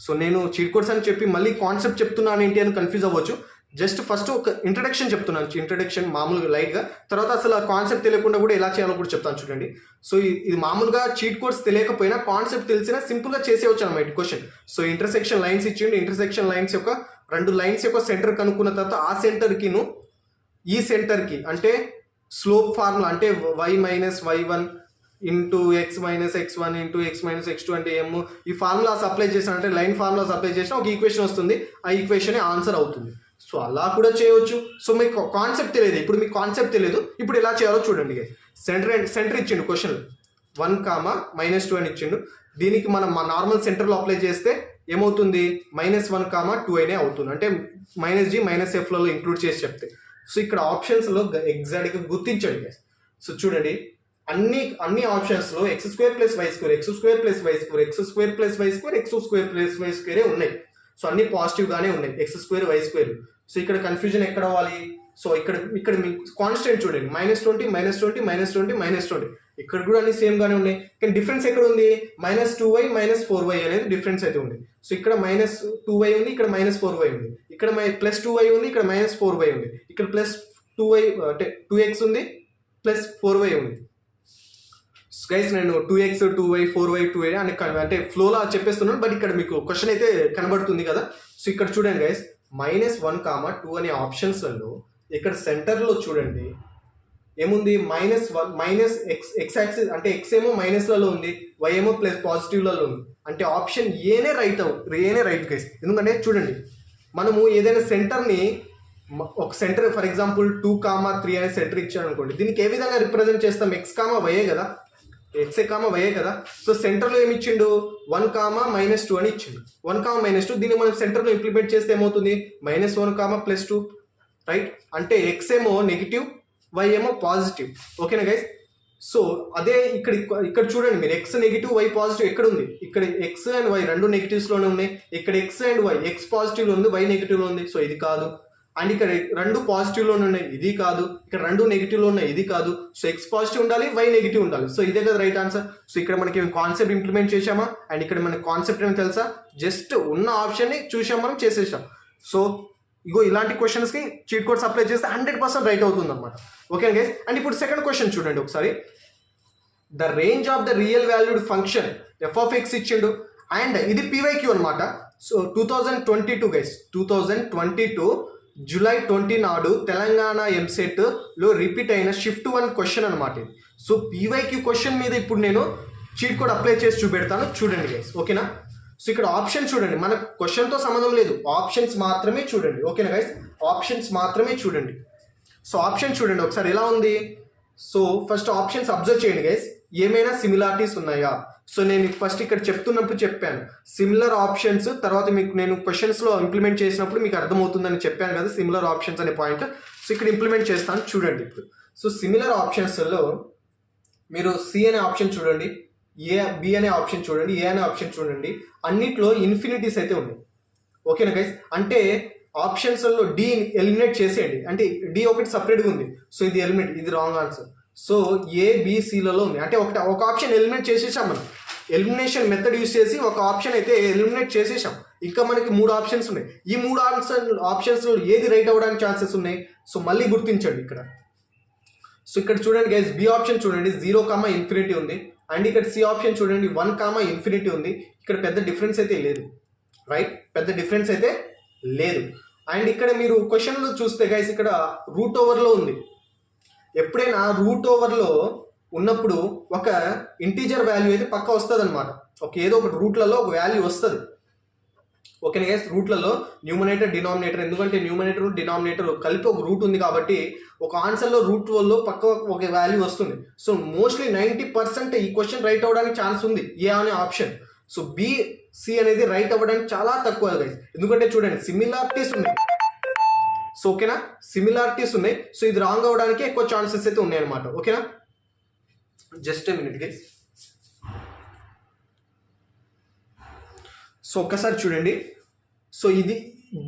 సో నేను చీట్ కోడ్స్ అని చెప్పి మళ్ళీ కాన్సెప్ట్ చెప్తున్నాను ఏంటి అని కన్ఫ్యూజ్ అవ్వచ్చు. జస్ట్ ఫస్ట్ ఒక ఇంట్రడక్షన్ చెప్తున్నాను, ఇంట్రడక్షన్ మామూలుగా లైట్గా, తర్వాత అసలు ఆ కాన్సెప్ట్ తెలియకుండా కూడా ఎలా చేయాలో కూడా చెప్తాను చూడండి. సో ఇది మామూలుగా చీట్ కోడ్స్ తెలియకపోయినా కాన్సెప్ట్ తెలిసినా సింపుల్గా చేసేవచ్చు అన్నమాట ఈ క్వశ్చన్. సో ఇంటర్సెక్షన్ లైన్స్ ఇచ్చిండు, ఇంటర్సెక్షన్ లైన్స్ యొక్క 2 లైన్స్ యొక్క సెంటర్ కనుక్కున్న తర్వాత ఆ సెంటర్కిను ఈ సెంటర్కి అంటే స్లోప్ ఫార్ములా, అంటే y - y1 into x - x1 into x - x2 అంటే ఏమో, ఈ ఫార్ములాస్ అప్లై చేసిన, అంటే లైన్ ఫార్ములాస్ అప్లై చేసిన ఒక ఈక్వేషన్ వస్తుంది, ఆ ఈక్వేషన్ ఆన్సర్ అవుతుంది. సో అలా కూడా చేయవచ్చు. సో మీకు కాన్సెప్ట్ తెలియదు, ఇప్పుడు మీకు కాన్సెప్ట్ తెలియదు, ఇప్పుడు ఎలా చేయాలో చూడండి. సెంటర్ ఇచ్చిండు క్వశ్చన్ 1, -2 అని ఇచ్చిండు. దీనికి మనం మా నార్మల్ సెంటర్లో అప్లై చేస్తే ఏమవుతుంది, -1, 2 అనే అవుతుంది, అంటే -G -Fలలో ఇంక్లూడ్ చేసి చెప్తే. సో ఇక్కడ ఆప్షన్స్లో ఎగ్జాక్ట్గా గుర్తించండి. సో చూడండి, అన్ని ఆప్షన్స్లో x² + y², x² + y², x² + y², x² + y² ఉన్నాయి. సో అన్ని పాజిటివ్గానే ఉన్నాయి, x² y². సో ఇక్కడ కన్ఫ్యూజన్ ఎక్కడ అవ్వాలి, సో ఇక్కడ మీకు కాన్స్టెంట్ చూడండి, -20, -20, -20, -20, ఇక్కడ కూడా అన్ని సేమ్గానే ఉన్నాయి. కానీ డిఫరెన్స్ ఎక్కడ ఉంది, -2y -4y అనేది డిఫరెన్స్ అయితే ఉంది. సో ఇక్కడ -2y ఉంది, ఇక్కడ -4y ఉంది, ఇక్కడ +2y ఉంది, ఇక్కడ -4y ఉంది, ఇక్కడ +2y అంటే 2x ఉంది, +4y ఉంది. గైస్ నేను 2x 2y 4y 2y అని అంటే ఫ్లోలో చెప్పేస్తున్నాను, బట్ ఇక్కడ మీకు క్వశ్చన్ అయితే కనబడుతుంది కదా. సో ఇక్కడ చూడండి గైస్, -1, 2 అనే ఆప్షన్స్లలో ఇక్కడ సెంటర్లో చూడండి ఏముంది, -1 x యాక్సిస్, అంటే x ఏమో మైనస్లలో ఉంది, y ఏమో ప్లస్ పాజిటివ్లలో ఉంది, అంటే ఆప్షన్ ఏనే రైట్ గైస్. ఎందుకంటే చూడండి, మనము ఏదైనా సెంటర్ని, ఒక సెంటర్ ఫర్ ఎగ్జాంపుల్ 2, 3 అనే సెంటర్ ఇచ్చాడు అనుకోండి, దీనికి ఏ విధంగా రిప్రజెంట్ చేస్తాం, x, y కదా, x, y కదా. సో సెంటర్లో ఏమి ఇచ్చిండు, 1, -2 అని ఇచ్చిండు, 1, -2. దీన్ని మనం సెంటర్లో ఇంప్లిమెంట్ చేస్తే ఏమవుతుంది, -1, +2, రైట్. అంటే x ఏమో నెగిటివ్, y ఏమో పాజిటివ్. ఓకేనా గైస్. సో అదే ఇక్కడ చూడండి మీరు, x నెగిటివ్ y పాజిటివ్ ఎక్కడ ఉంది, ఇక్కడ x అండ్ y 2 నెగిటివ్స్లోనే ఉన్నాయి, ఇక్కడ x అండ్ y, x పాజిటివ్లో ఉంది, y నెగిటివ్లో ఉంది, సో ఇది కాదు. అండ్ ఇక్కడ 2 పాజిటివ్లోనే ఉన్నాయి, ఇది కాదు, ఇక్కడ 2 నెగిటివ్లో ఉన్నాయి, ఇది కాదు. సో x పాజిటివ్ ఉండాలి, y నెగిటివ్ ఉండాలి, సో ఇదే కదా రైట్ ఆన్సర్. సో ఇక్కడ మనకి కాన్సెప్ట్ ఇంప్లిమెంట్ చేసామా, అండ్ ఇక్కడ మనకి కాన్సెప్ట్ ఏమో తెలుసా, జస్ట్ ఉన్న ఆప్షన్ని చూసాం, మనం చేసేసాం. సో ఇగో ఇలాంటి క్వశ్చన్స్కి చీట్ కోడ్స్ అప్లై చేస్తే 100% రైట్ అవుతుంది అనమాట. Okay guys. అండ్ ఇప్పుడు సెకండ్ క్వశ్చన్ చూడండి ఒకసారి, the range of the real valued function f(x) ఇచ్చిండు, అండ్ ఇది PYQ అనమాట. సో 2022 గైస్, 2022 July 20 నాడు తెలంగాణ ఎంసెట్లో రిపీట్ అయిన షిఫ్ట్ 1 క్వశ్చన్ అనమాట ఇది. సో PYQ క్వశ్చన్ మీద ఇప్పుడు నేను చీట్ కోడ్ అప్లై చేసి చూపెడతాను, చూడండి గైస్. ఓకేనా. సో ఇక్కడ ఆప్షన్ చూడండి, మన క్వశ్చన్తో సంబంధం లేదు, ఆప్షన్స్ మాత్రమే చూడండి. ఓకేనా గైస్, ఆప్షన్స్ మాత్రమే చూడండి. సో ఆప్షన్ చూడండి ఒకసారి ఎలా ఉంది. సో ఫస్ట్ ఆప్షన్స్ అబ్జర్వ్ చేయండి గైస్, ఏమైనా సిమిలారిటీస్ ఉన్నాయా. సో నేను ఫస్ట్ ఇక్కడ చెప్తున్నప్పుడు చెప్పాను సిమిలర్ ఆప్షన్స్, తర్వాత మీకు నేను క్వశ్చన్స్లో ఇంప్లిమెంట్ చేసినప్పుడు మీకు అర్థమవుతుందని చెప్పాను కదా సిమిలర్ ఆప్షన్స్ అనే పాయింట్. సో ఇక్కడ ఇంప్లిమెంట్ చేస్తాను చూడండి ఇప్పుడు. సో సిమిలర్ ఆప్షన్స్లో మీరు C అనే ఆప్షన్ చూడండి, B అనే ఆప్షన్ చూడండి, A అనే ఆప్షన్ చూడండి, అన్నిట్లో ఇన్ఫినిటీస్ అయితే ఉన్నాయి. ఓకేనా గైస్. అంటే ఆప్షన్స్లో D ఎలిమినేట్ చేసేయండి, అంటే D ఒకటి సపరేట్గా ఉంది, సో ఇది ఎలిమినేట్, ఇది wrong answer. So A, B, Cలలో ఉంది, అంటే ఒక ఆప్షన్ ఎలిమినేట్ చేసేసాం మనం, ఎలిమినేషన్ మెథడ్ యూస్ చేసి ఒక ఆప్షన్ అయితే ఎలిమినేట్ చేసేసాం. ఇంకా మనకి 3 ఆప్షన్స్ ఉన్నాయి, ఈ 3 ఆప్షన్స్లో ఏది రైట్ అవ్వడానికి ఛాన్సెస్ ఉన్నాయి. సో మళ్ళీ గుర్తించండి ఇక్కడ. సో ఇక్కడ చూడండి గైస్, బి ఆప్షన్ చూడండి 0, ఉంది. అండ్ ఇక్కడ సి ఆప్షన్ చూడండి 1, ఉంది. ఇక్కడ పెద్ద డిఫరెన్స్ అయితే లేదు, రైట్? పెద్ద డిఫరెన్స్ అయితే లేదు. అండ్ ఇక్కడ మీరు క్వశ్చన్లో చూస్తే గైస్ ఇక్కడ రూట్ ఓవర్లో ఉంది. ఎప్పుడైనా రూట్ ఓవర్లో ఉన్నప్పుడు ఒక ఇంటీజర్ వాల్యూ అయితే పక్క వస్తుంది అనమాట. ఏదో ఒక రూట్లలో ఒక వాల్యూ వస్తుంది. ఓకేనా గైస్, రూట్లలో న్యూమరేటర్ డినామినేటర్, ఎందుకంటే న్యూమరేటర్ డినామినేటర్ కలిపి ఒక రూట్ ఉంది కాబట్టి ఒక ఆన్సర్లో రూట్ వల్ల పక్క ఒక వాల్యూ వస్తుంది. సో మోస్ట్లీ 90% ఈ క్వశ్చన్ రైట్ అవ్వడానికి ఛాన్స్ ఉంది ఏ అనే ఆప్షన్. సో బి, సి అనేది రైట్ అవ్వడానికి చాలా తక్కువ గైస్, ఎందుకంటే చూడండి సిమిలారిటీస్ ఉన్నాయి. సో ఓకేనా, సిమిలారిటీస్ ఉన్నాయి. సో ఇది రాంగ్ అవ్వడానికి ఎక్కువ ఛాన్సెస్ అయితే ఉన్నాయి అనమాట. ఓకేనా, just a minute guys. So ఒక్కసారి చూడండి. సో ఇది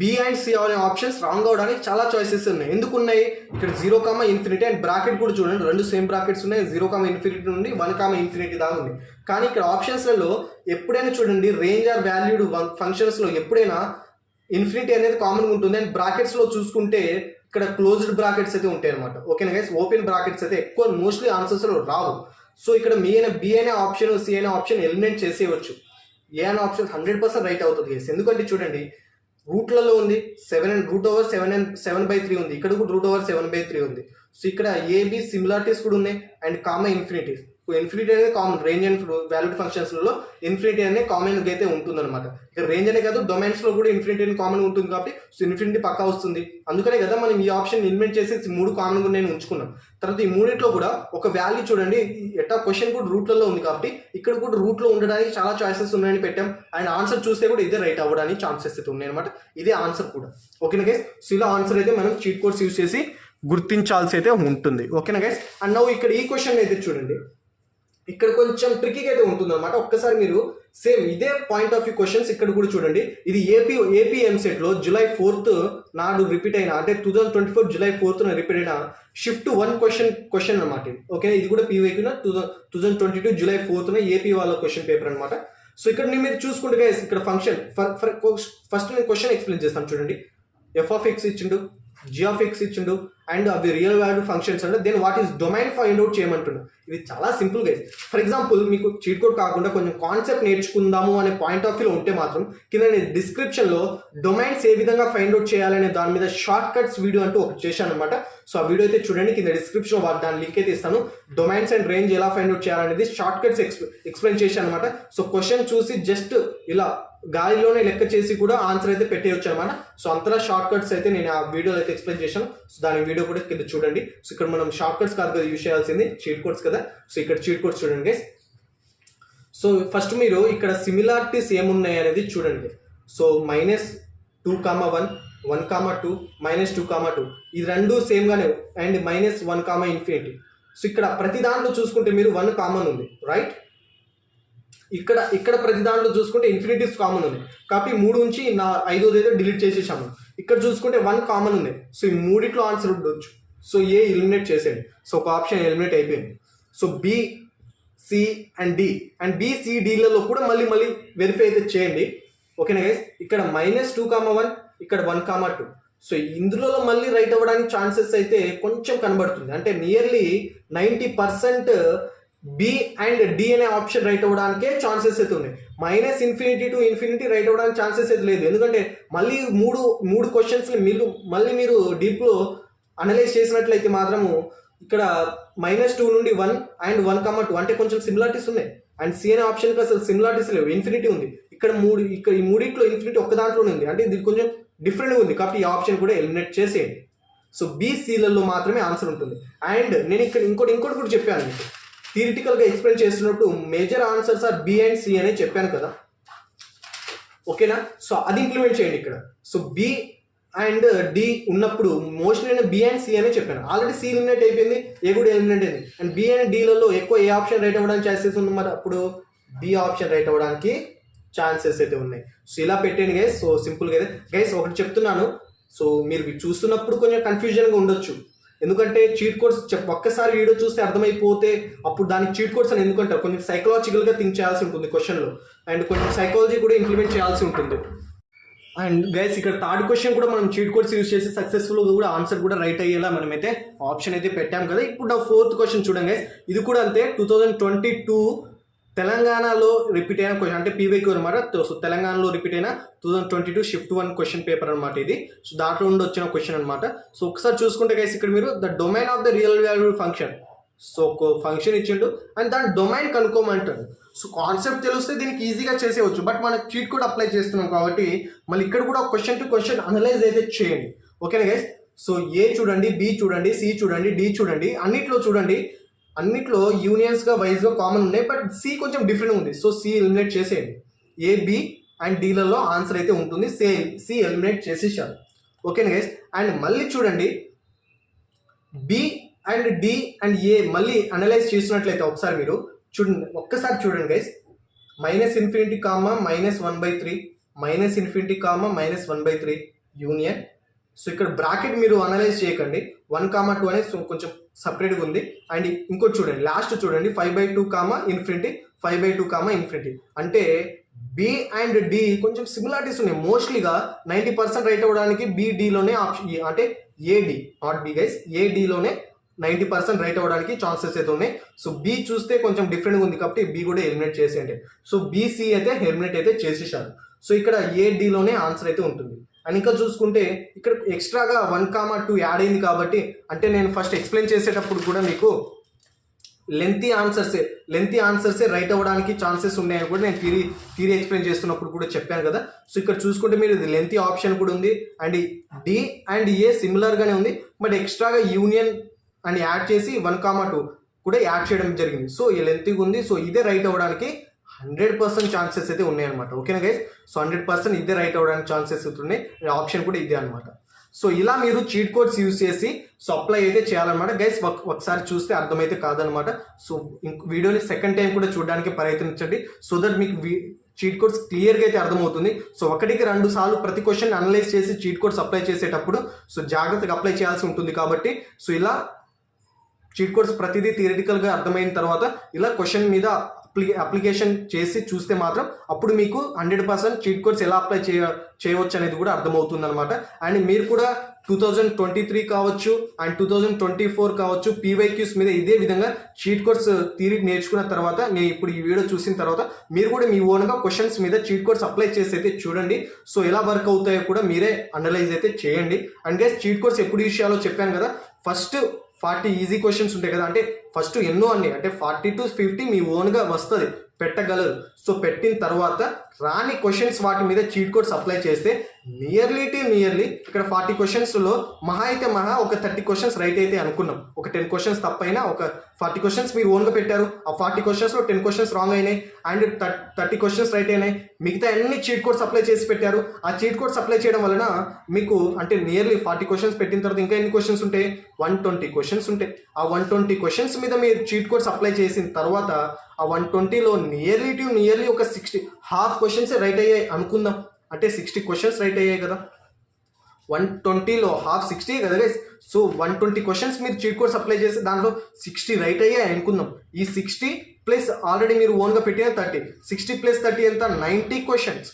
బి అండ్ సి అనే ఆప్షన్స్ రాంగ్ అవడానికి చాలా చాయిసెస్ ఉన్నాయి. ఎందుకు ఉన్నాయి? ఇక్కడ 0, అండ్ బ్రాకెట్ కూడా చూడండి, రెండు సేమ్ బ్రాకెట్స్ ఉన్నాయి. 0, నుండి 1, దాకా ఉంది. కానీ ఇక్కడ ఆప్షన్స్లలో ఎప్పుడైనా చూడండి రేంజ్ ఆర్ వాల్యూడ్ ఫంక్షన్స్లో ఎప్పుడైనా ఇన్ఫినిటీ అనేది కామన్గా ఉంటుంది. అండ్ బ్రాకెట్స్లో చూసుకుంటే ఇక్కడ క్లోజ్డ్ బ్రాకెట్స్ అయితే ఉంటాయి అనమాట. ఓకేనా గైస్, ఓపెన్ బ్రాకెట్స్ అయితే ఎక్కువ మోస్ట్లీ ఆన్సర్స్లో రావు. సో ఇక్కడ బి అనే ఆప్షన్, సి అనే ఆప్షన్ ఎలిమినేట్ చేసేయవచ్చు. ఏ అనే ఆప్షన్ 100% రైట్ అవుతుంది గైస్, ఎందుకంటే చూడండి రూట్లలో ఉంది 7/7 ఉంది. ఇక్కడ కూడా √7/3 ఉంది. సో ఇక్కడ ఏబి సిమిలారిటీస్ కూడా ఉన్నాయి. అండ్ ఇన్ఫినిటీ అనేది కామన్, రేంజ్ అండ్ వాల్యూడ్ ఫంక్షన్స్లలో ఇన్ఫినిటీ అనేది కామన్ అయితే ఉంటుంది అనమాట. ఇక్కడ రేంజ్ అనే కాదు డొమైన్స్లో కూడా ఇన్ఫినిటీ అనేది కామన్ ఉంటుంది కాబట్టి సో ఇన్ఫినిటీ పక్కా వస్తుంది. అందుకనే కదా మనం ఈ ఆప్షన్ ఎలిమినేట్ చేసి 3 కామన్గా నేను ఉంచుకున్నాం. తర్వాత ఈ మూడిట్లో కూడా ఒక వాల్యూ చూడండి, ఎట్టా క్వశ్చన్ కూడా రూట్లలో ఉంది కాబట్టి ఇక్కడ కూడా రూట్లో ఉండడానికి చాలా చాయిసెస్ ఉన్నాయని పెట్టాం. అండ్ ఆన్సర్ చూస్తే కూడా ఇదే రైట్ అవ్వడానికి ఛాన్సెస్ అయితే ఉన్నాయి అనమాట. ఇదే ఆన్సర్ కూడా. ఓకేనా గైస్, సో ఇలా ఆన్సర్ అయితే మనం చీట్ కోడ్స్ యూజ్ చేసి గుర్తించాల్సి అయితే ఉంటుంది. ఓకేనా గైస్, అండ్ నవ్వు ఇక్కడ ఈ క్వశ్చన్ అయితే చూడండి, ఇక్కడ కొంచెం ట్రికీగా అయితే ఉంటుంది అనమాట. ఒక్కసారి మీరు సేమ్ ఇదే పాయింట్ ఆఫ్ వ్యూ క్వశ్చన్స్ ఇక్కడ కూడా చూడండి. ఇది ఏపీ ఎంసెట్లో July 4th నాడు రిపీట్ అయిన, అంటే 2024 July 4th రిపీట్ అయిన షిఫ్ట్ 1 క్వశ్చన్ అనమాట. ఓకే, ఇది కూడా పీవైక్యూన 2022 July 4th ఏపీ వాళ్ళ క్వశ్చన్ పేపర్ అనమాట. సో ఇక్కడ మీరు చూసుకుంటే గైస్ ఇక్కడ ఫంక్షన్ ఫస్ట్ నేను క్వశ్చన్ ఎక్స్ప్లెయిన్ చేస్తాను చూడండి. f(x) ఇచ్చిండు, g(x) ఇచ్చిండు, అండ్ అవి రియల్ వాల్యూ ఫంక్షన్స్ అంటే then what is domain find out చేయమంటున్నాను. ఇది చాలా సింపుల్ గైస్. ఫర్ ఎగ్జాంపుల్ మీకు చీట్ కోడ్ కాకుండా కొంచెం కాన్సెప్ట్ నేర్చుకుందాము అనే పాయింట్ ఆఫ్ వ్యూలో ఉంటే మాత్రం కింద నేను డిస్క్రిప్షన్లో డొమైన్స్ ఏ విధంగా ఫైండ్ అవుట్ చేయాలనే దాని మీద షార్ట్ కట్స్ వీడియో అంటూ ఒకటి చేశాను అనమాట. సో ఆ వీడియో అయితే చూడండి, కింద డిస్క్రిప్షన్లో దాని లింక్ అయితే ఇస్తాను. డొమైన్స్ అండ్ రేంజ్ ఎలా ఫైండ్ అవుట్ చేయాలనేది షార్ట్ కట్స్ ఎక్స్ప్లెయిన్ చేశాను అనమాట. సో క్వశ్చన్ చూసి జస్ట్ ఇలా గాలిలోనే లెక్క చేసి కూడా ఆన్సర్ అయితే పెట్టేయచ్చు అనమాట. సో అంతలా షార్ట్ కట్స్ అయితే నేను ఆ వీడియోలో అయితే ఎక్స్ప్లెయిన్ చేశాను. సో దాని వీడియో కూడా కింద చూడండి. సో ఇక్కడ మనం షార్ట్ కట్స్ కాదు కదా యూజ్ చేయాల్సింది, చీట్ కోడ్స్ కదా. సో ఇక్కడ చీట్ కోడ్స్ చూడండి గైస్. సో ఫస్ట్ మీరు ఇక్కడ సిమిలారిటీస్ ఏమున్నాయి అనేది చూడండి. సో -2,1, 1,2, -2,2 ఇది రెండు సేమ్ గానే, అండ్ -1, సో ఇక్కడ ప్రతి దాంట్లో చూసుకుంటే మీరు 1 కామన్ ఉంది, రైట్? ఇక్కడ ప్రతి దాంట్లో చూసుకుంటే ఇన్ఫినిటీస్ కామన్ ఉంది కాబట్టి 3 నుంచి 5ది అయితే డిలీట్ చేసేసాము. ఇక్కడ చూసుకుంటే 1 కామన్ ఉంది. సో ఈ మూడిట్లో ఆన్సర్ ఉండొచ్చు. సో ఏ ఎలిమినేట్ చేసేయండి. సో ఒక ఆప్షన్ ఎలిమినేట్ అయిపోయింది. So B, C and D, and B, C, డిలలో కూడా మళ్ళీ వెరిఫై అయితే చేయండి. ఓకేనా గైస్, ఇక్కడ -2,1, ఇక్కడ 1,2. సో ఇందులో మళ్ళీ రైట్ అవ్వడానికి ఛాన్సెస్ అయితే కొంచెం కనబడుతుంది. అంటే నియర్లీ 90% బి అండ్ డి అనే ఆప్షన్ రైట్ అవ్వడానికే ఛాన్సెస్ అయితే ఉన్నాయి. -∞ to ∞ రైట్ అవ్వడానికి ఛాన్సెస్ అయితే లేదు. ఎందుకంటే మళ్ళీ మూడు క్వశ్చన్స్ మీరు డీప్లో అనలైజ్ చేసినట్లయితే మాత్రము ఇక్కడ -2 నుండి 1 అండ్ 1,2 అంటే కొంచెం సిమిలారిటీస్ ఉన్నాయి. అండ్ సి అనే ఆప్షన్కి అసలు సిమిలారిటీస్ లేవు, ఇన్ఫినిటీ ఉంది. ఇక్కడ ఈ మూడిట్లో ఇన్ఫినిటీ ఒక్క దాంట్లోనే ఉంది, అంటే ఇది కొంచెం డిఫరెంట్గా ఉంది కాబట్టి ఈ ఆప్షన్ కూడా ఎలిమినేట్ చేసేయండి. సో బీసీలలో మాత్రమే ఆన్సర్ ఉంటుంది. అండ్ నేను ఇక్కడ ఇంకోటి కూడా చెప్పాను మీకు, థియరిటికల్గా ఎక్స్ప్లెయిన్ చేస్తున్నప్పుడు major answers are B and C అనే చెప్పాను కదా. ఓకేనా, సో అది ఇంప్లిమెంట్ చేయండి ఇక్కడ. సో బి అండ్ డి ఉన్నప్పుడు మోస్ట్లీ నేను బి అండ్ సి అనే చెప్పాను. ఆల్రెడీ సి ఎలిమినేట్ అయిపోయింది, ఏ కూడా ఎలిమినేట్ అయింది. అండ్ బి అండ్ డిలలో ఎక్కువ ఏ ఆప్షన్ రైట్ అవ్వడానికి ఛాన్సెస్ ఉంది, మరి అప్పుడు బి ఆప్షన్ రైట్ అవ్వడానికి ఛాన్సెస్ అయితే ఉన్నాయి. సో ఇలా పెట్టండి గైస్. సో సింపుల్గా అయితే గైస్ ఒకటి చెప్తున్నాను. సో మీరు చూస్తున్నప్పుడు కొంచెం కన్ఫ్యూజన్గా ఉండొచ్చు, ఎందుకంటే చీట్ కోడ్స్ ఒక్కసారి వీడియో చూస్తే అర్థమైపోతే అప్పుడు దానికి చీట్ కోడ్స్ అని ఎందుకంటారు. కొంచెం సైకలాజికల్గా థింక్ చేయాల్సి ఉంటుంది క్వశ్చన్లో, అండ్ కొంచెం సైకాలజీ కూడా ఇంప్లిమెంట్ చేయాల్సి ఉంటుంది. అండ్ గైస్ ఇక్కడ థర్డ్ క్వశ్చన్ కూడా మనం చీట్ కోడ్స్ యూస్ చేసి సక్సెస్ఫుల్గా కూడా ఆన్సర్ కూడా రైట్ అయ్యేలా మనమైతే ఆప్షన్ అయితే పెట్టాం కదా. ఇప్పుడు ఫోర్త్ క్వశ్చన్ చూడండి గైస్, ఇది కూడా అంతే 2022 తెలంగాణలో రిపీట్ అయిన క్వశ్చన్, అంటే పీవైక్యూ అనమాట. సో తెలంగాణలో రిపీట్ అయిన 2022 షిఫ్ట్ 1 క్వశ్చన్ పేపర్ అనమాట ఇది. సో దాంట్లో నుండి వచ్చిన క్వశ్చన్ అనమాట. సో ఒకసారి చూసుకుంటే గైస్ ఇక్కడ మీరు the domain of the real valued function, so ఒక ఫంక్షన్ ఇచ్చిండు అండ్ దాని డొమైన్ కనుక్కోమంటాడు. సో కాన్సెప్ట్ తెలిస్తే దీనికి ఈజీగా చేసేయచ్చు, బట్ మనకు చీట్ కోడ్ అప్లై చేస్తున్నాం కాబట్టి మళ్ళీ ఇక్కడ కూడా క్వశ్చన్ టు క్వశ్చన్ అనలైజ్ అయితే చేయండి. ఓకేనా గైస్? సో ఏ చూడండి, బి చూడండి, సి చూడండి, డి చూడండి, అన్నిట్లో చూడండి, అన్నిట్లో యూనియన్స్గా వైజ్గా కామన్ ఉన్నాయి, బట్ సి కొంచెం డిఫరెంట్ ఉంది. సో సి ఎలిమినేట్ చేసేయండి. ఏ, బి అండ్ డీలలో ఆన్సర్ అయితే ఉంటుంది, సి ఎలిమినేట్ చేసేసారు. ఓకేనా గైస్? అండ్ మళ్ళీ చూడండి బి అండ్ డి అండ్ ఏ మళ్ళీ అనలైజ్ చేసినట్లయితే ఒకసారి మీరు చూడండి, ఒక్కసారి చూడండి గైస్. -∞, -1/3, -∞, -1/3 యూనియన్. సో ఇక్కడ బ్రాకెట్ మీరు అనలైజ్ చేయకండి, 1, 2 అనేది కొంచెం సపరేట్గా ఉంది. అండ్ ఇంకోటి చూడండి, లాస్ట్ చూడండి 5/2, ∞, 5/2, ∞. అంటే బి అండ్ డి కొంచెం సిమిలారిటీస్ ఉన్నాయి. మోస్ట్లీగా 90% రైట్ అవ్వడానికి బిడిలోనే ఆప్షన్, అంటే ఏడి నాట్ బి గైస్, ఏడిలోనే 90% రైట్ అవ్వడానికి ఛాన్సెస్ అయితే ఉన్నాయి. సో బి చూస్తే కొంచెం డిఫరెంట్గా ఉంది కాబట్టి బి కూడా ఎలిమినేట్ చేసేయండి. సో బీసీ అయితే ఎలిమినేట్ అయితే చేసేసారు. సో ఇక్కడ ఏడిలోనే ఆన్సర్ అయితే ఉంటుంది. అండ్ ఇంకా చూసుకుంటే ఇక్కడ ఎక్స్ట్రాగా 1, 2 యాడ్ అయింది కాబట్టి, అంటే నేను ఫస్ట్ ఎక్స్ప్లెయిన్ చేసేటప్పుడు కూడా మీకు లెంతీ ఆన్సర్సే రైట్ అవ్వడానికి ఛాన్సెస్ ఉన్నాయని కూడా నేను థియరీ ఎక్స్ప్లెయిన్ చేస్తున్నప్పుడు కూడా చెప్పాను కదా. సో ఇక్కడ చూసుకుంటే మీరు ఇది లెంతీ ఆప్షన్ కూడా ఉంది అండ్ డి అండ్ ఏ సిమిలర్గానే ఉంది, బట్ ఎక్స్ట్రాగా యూనియన్ అని యాడ్ చేసి 1, 2 కూడా యాడ్ చేయడం జరిగింది. సో ఈ లెంతీగా ఉంది. సో ఇదే రైట్ అవ్వడానికి 100% ఛాన్సెస్ అయితే ఉన్నాయన్నమాట. ఓకేనా గైస్? సో 100% ఇదే రైట్ అవ్వడానికి ఛాన్సెస్ అయితే ఉన్నాయి. ఆప్షన్ కూడా ఇదే అనమాట. సో ఇలా మీరు చీట్ కోడ్స్ యూజ్ చేసి సో అప్లై అయితే చేయాలన్నమాట గైస్. ఒకసారి చూస్తే అర్థమైతే కాదనమాట. సో వీడియోని సెకండ్ టైం కూడా చూడడానికి ప్రయత్నించండి, సో దట్ మీకు చీట్ కోడ్స్ క్లియర్గా అయితే అర్థమవుతుంది. సో 1-2 సార్లు ప్రతి క్వశ్చన్ అనలైజ్ చేసి చీట్ కోడ్స్ అప్లై చేసేటప్పుడు సో జాగ్రత్తగా అప్లై చేయాల్సి ఉంటుంది కాబట్టి, సో ఇలా చీట్ కోడ్స్ ప్రతిదీ థియరిటికల్గా అర్థమైన తర్వాత ఇలా క్వశ్చన్ మీద అప్లికేషన్ చేసి చూస్తే మాత్రం అప్పుడు మీకు 100% చీట్ కోడ్స్ ఎలా అప్లై చేయవచ్చు అనేది కూడా అర్థమవుతుంది అనమాట. అండ్ మీరు కూడా 2023 కావచ్చు అండ్ 2024 కావచ్చు పీవైక్యూస్ మీద ఇదే విధంగా చీట్ కోడ్స్ థియరీ నేర్చుకున్న తర్వాత, నేను ఇప్పుడు ఈ వీడియో చూసిన తర్వాత మీరు కూడా మీ ఓన్గా క్వశ్చన్స్ మీద చీట్ కోడ్స్ అప్లై చేసి అయితే చూడండి. సో ఎలా వర్క్ అవుతాయో కూడా మీరే అనలైజ్ అయితే చేయండి. అండ్ గైస్ చీట్ కోడ్స్ ఎప్పుడు యూజ్ చేయాలో చెప్పాను కదా. ఫస్ట్ 40 ఈజీ క్వశ్చన్స్ ఉంటాయి కదా, అంటే ఫస్ట్ ఎన్నో అన్ని అంటే 40 to 50 మీ ఓన్గా వస్తుంది, పెట్టగలరు. సో పెట్టిన తర్వాత రాని క్వశ్చన్స్ వాటి మీద చీట్ కోడ్స్ అప్లై చేస్తే నియర్లీ ఇక్కడ 40 క్వశ్చన్స్లో మహా అయితే ఒక 30 క్వశ్చన్స్ రైట్ అయితే అనుకున్నాం. ఒక 10 క్వశ్చన్స్ తప్పైనా ఒక 40 క్వశ్చన్స్ మీరు ఓన్గా పెట్టారు. ఆ 40 క్వశ్చన్స్లో 10 క్వశ్చన్స్ రాంగ్ అయినాయి అండ్ 30 క్వశ్చన్స్ రైట్ అయినాయి. మిగతా అన్ని చీట్ కోడ్స్ అప్లై చేసి పెట్టారు. ఆ చీట్ కోడ్స్ అప్లై చేయడం వలన మీకు అంటే నియర్లీ 40 క్వశ్చన్స్ పెట్టిన తర్వాత ఇంకా ఎన్ని క్వశ్చన్స్ ఉంటాయి? 120 క్వశ్చన్స్ ఉంటాయి. ఆ 120 క్వశ్చన్స్ మీద మీరు చీట్ కోడ్స్ అప్లై చేసిన తర్వాత ఆ 120లో నియర్లీ ఒక 60 హాఫ్ క్వశ్చన్స్ రైట్ అయ్యాయి అనుకుందాం. అంటే 60 క్వశ్చన్స్ రైట్ అయ్యాయి కదా, 120లో హాఫ్ 60 కదా గైస్. సో 120 క్వశ్చన్స్ మీరు చీట్ కోడ్స్ అప్లై చేస్తే దాంట్లో 60 రైట్ అయ్యాయి అనుకుందాం. ఈ 60 ప్లస్ ఆల్రెడీ మీరు ఓన్గా పెట్టిన 30, 60 + 30 ఎంత? 90 క్వశ్చన్స్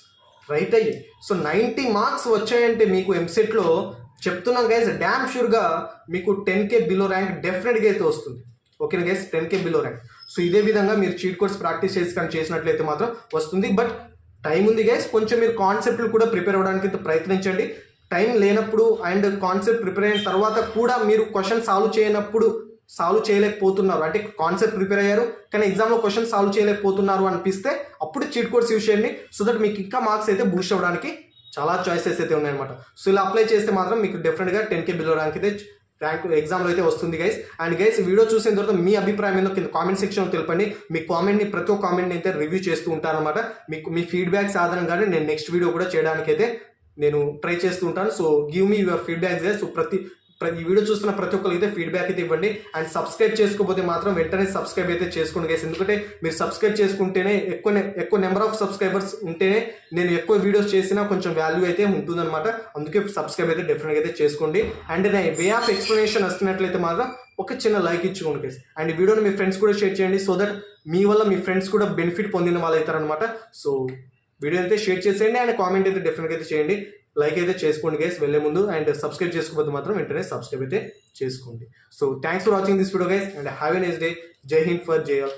రైట్ అయ్యాయి. సో 90 మార్క్స్ వచ్చాయంటే మీకు ఎంసెట్లో చెప్తున్నాం గైస్, డ్యామ్ షూర్గా మీకు 10K బిలో ర్యాంక్ డెఫినెట్గా అయితే వస్తుంది. ఓకేనా guys? 10K below rank. So ఇదే విధంగా మీరు చీట్ కోడ్స్ ప్రాక్టీస్ చేసి కానీ చేసినట్లయితే మాత్రం వస్తుంది. బట్ టైం ఉంది గైస్, కొంచెం మీరు కాన్సెప్ట్లు కూడా ప్రిపేర్ అవ్వడానికి ప్రయత్నించండి. టైం లేనప్పుడు అండ్ కాన్సెప్ట్ ప్రిపేర్ అయిన తర్వాత కూడా మీరు క్వశ్చన్ సాల్వ్ చేయలేకపోతున్నారు, అంటే కాన్సెప్ట్ ప్రిపేర్ అయ్యారు కానీ ఎగ్జామ్లో క్వశ్చన్ సాల్వ్ చేయలేకపోతున్నారు అనిపిస్తే అప్పుడు చీట్ కోడ్స్ యూజ్ చేయండి. సో దట్ మీకు ఇంకా మార్క్స్ అయితే బూస్ట్ అవ్వడానికి చాలా చాయిసెస్ అయితే ఉన్నాయన్నమాట. సో ఇలా అప్లై చేస్తే మాత్రం మీకు డెఫినెట్గా 10K బిలో ర్యాంక్ అయితే ఎగ్జామ్లో అయితే వస్తుంది గైస్. అండ్ గైస్ వీడియో చూసిన తర్వాత మీ అభిప్రాయం ఏందో కింద కామెంట్ సెక్షన్లో తెలపండి. మీ కామెంట్ని ప్రతి ఒక్క కామెంట్ని అయితే రివ్యూ చేస్తూ ఉంటాను అనమాట. మీకు మీ ఫీడ్బ్యాక్స్ ఆధారంగానే నేను నెక్స్ట్ వీడియో కూడా చేయడానికి అయితే నేను ట్రై చేస్తూ ఉంటాను. So give me your feedbacks guys. So ఈ వీడియో చూస్తున్న ప్రతి ఒక్కరికి అయితే ఫీడ్బ్యాక్ అయితే ఇవ్వండి. అండ్ సబ్స్క్రైబ్ చేసుకోకపోతే మాత్రం వెంటనే సబ్స్క్రైబ్ అయితే చేసుకోండి గైస్. ఎందుకంటే మీరు సబ్స్క్రైబ్ చేసుకుంటేనే ఎక్కువ నెంబర్ ఆఫ్ సబ్స్క్రైబర్స్ ఉంటేనే నేను ఎక్కువ వీడియోస్ చేసినా కొంచెం వాల్యూ అయితే ఉంటుందన్నమాట. అందుకే సబ్స్క్రైబ్ అయితే డెఫినెట్గా అయితే చేసుకోండి. అండ్ వే ఆఫ్ ఎక్స్ప్లెనేషన్ వస్తున్నట్లయితే మాత్రం ఒక చిన్న లైక్ ఇచ్చుకోండి గైస్. అండ్ ఈ వీడియోని మీ ఫ్రెండ్స్ కూడా షేర్ చేయండి, సో దట్ మీ వల్ల మీ ఫ్రెండ్స్ కూడా బెనిఫిట్ పొందిన వాళ్ళు అవుతారనమాట. సో వీడియో అయితే షేర్ చేసేయండి అండ్ కామెంట్ అయితే డెఫినెట్గా అయితే చేయండి. లైక్ అయితే చేసుకోండి గైస్ వెళ్ళే ముందు, అండ్ సబ్స్క్రైబ్ చేసుకోకపోతే మాత్రం వెంటనే సబ్స్క్రైబ్ అయితే చేసుకోండి. So thanks for watching this video guys and have a nice day. జై హింద్ ఫర్ జై ఆల్.